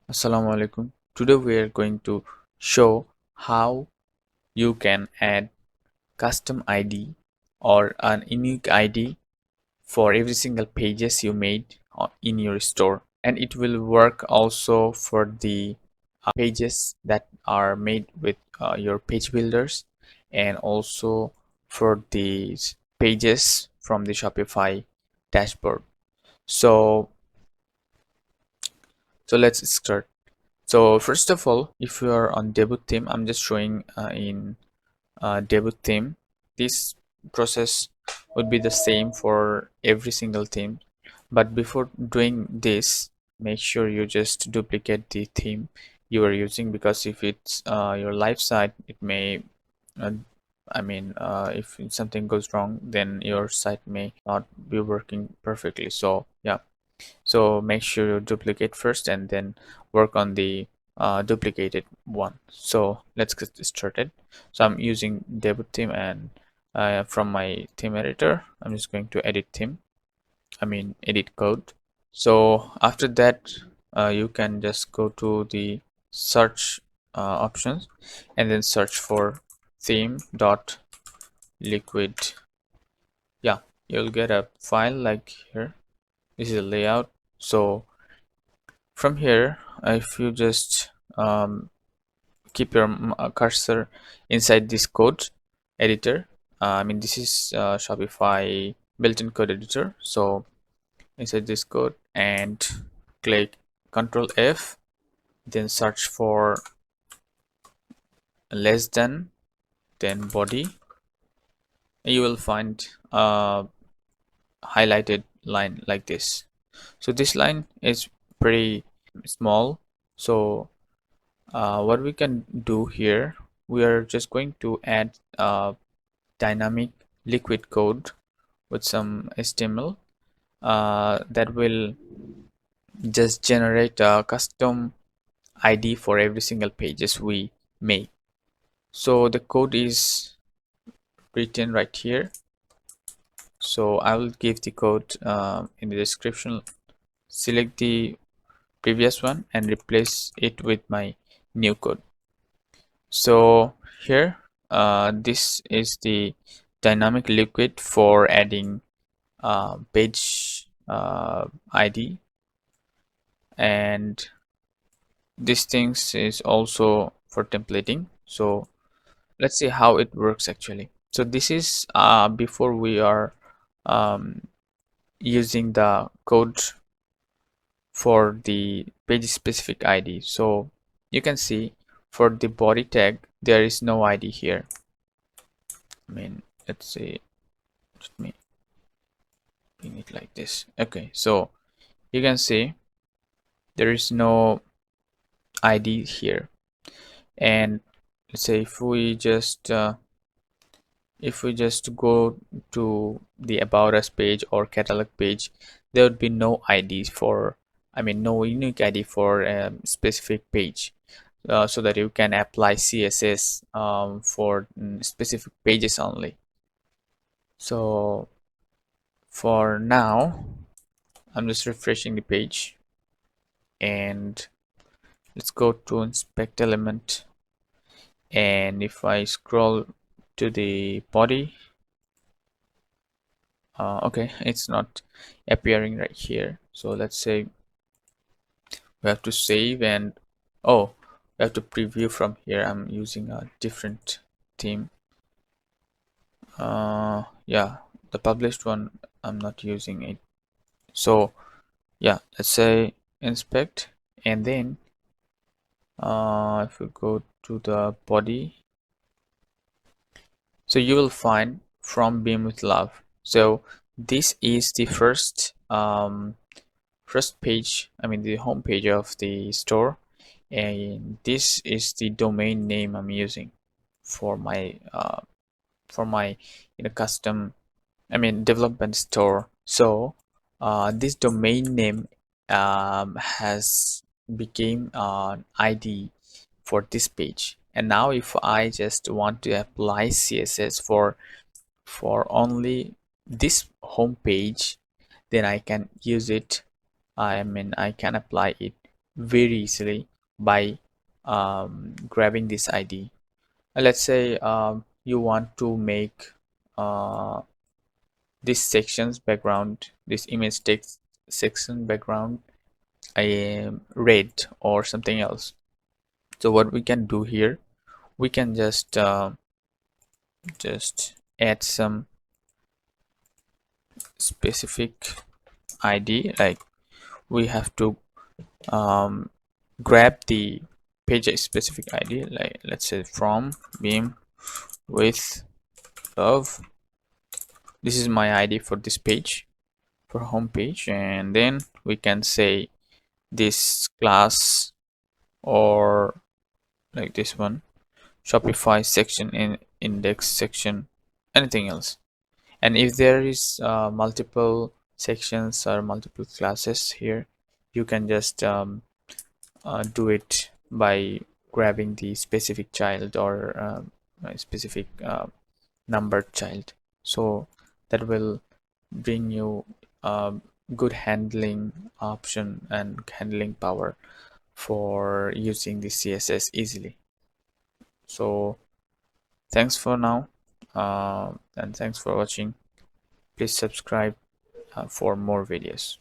Assalamu alaikum. Today we are going to show how you can add custom ID or an unique ID for every single pages you made in your store, and it will work also for the pages that are made with your page builders, and also for these pages from the Shopify dashboard. So let's start. So first of all, if you are on debut theme, I'm just showing in debut theme. This process would be the same for every single theme. But before doing this, make sure you just duplicate the theme you are using, because if it's your live site, it may, uh, if something goes wrong, then your site may not be working perfectly. So yeah, so make sure you duplicate first and then work on the duplicated one. So let's get started. So I'm using debut theme, and from my theme editor I'm just going to edit theme, edit code. So after that, you can just go to the search options and then search for theme dot liquid. Yeah, you'll get a file like here. This is a layout. So from here, if you just keep your cursor inside this code editor, this is Shopify built-in code editor. So inside this code, and click Control F, then search for less than, then body. You will find a highlighted line like this. So this line is pretty small. So what we can do here, we are just going to add dynamic liquid code with some HTML that will just generate a custom ID for every single pages we make. So the code is written right here. So I will give the code in the description. Select the previous one and replace it with my new code. So here, this is the dynamic liquid for adding page ID, and this things is also for templating. So let's see how it works actually. So this is before we are um, using the code for the page specific ID. So you can see for the body tag there is no ID here. Let's say, let me bring it like this. Okay, so you can see there is no ID here. And let's say if we just go to the about us page or catalog page, there would be no ID for, no unique ID for a specific page, so that you can apply CSS for specific pages only. So for now, I'm just refreshing the page, and let's go to inspect element, and if I scroll to the body, okay, it's not appearing right here. So let's say we have to save, and oh, we have to preview from here. I'm using a different theme. Yeah, the published one, I'm not using it. So yeah, let's say inspect, and then if we go to the body, so you will find from beam with love. So this is the first page, the home page of the store, and this is the domain name I'm using for my custom, development store. So this domain name has became an ID for this page. And now if I just want to apply CSS for only this home page, then I can use it. I can apply it very easily by grabbing this ID. Let's say you want to make uh, this section's background, this image text section background, red or something else. So what we can do here, we can just add some specific ID. Like we have to um, grab the page specific ID, like let's say from beam with love. This is my ID for this page, for home page, and then we can say this class, or like this one, Shopify section, in index section, anything else. And if there is multiple sections or multiple classes here, you can just do it by grabbing the specific child, or a specific numbered child. So that will bring you a good handling option and handling power for using the CSS easily. So thanks for now, and thanks for watching. Please subscribe for more videos.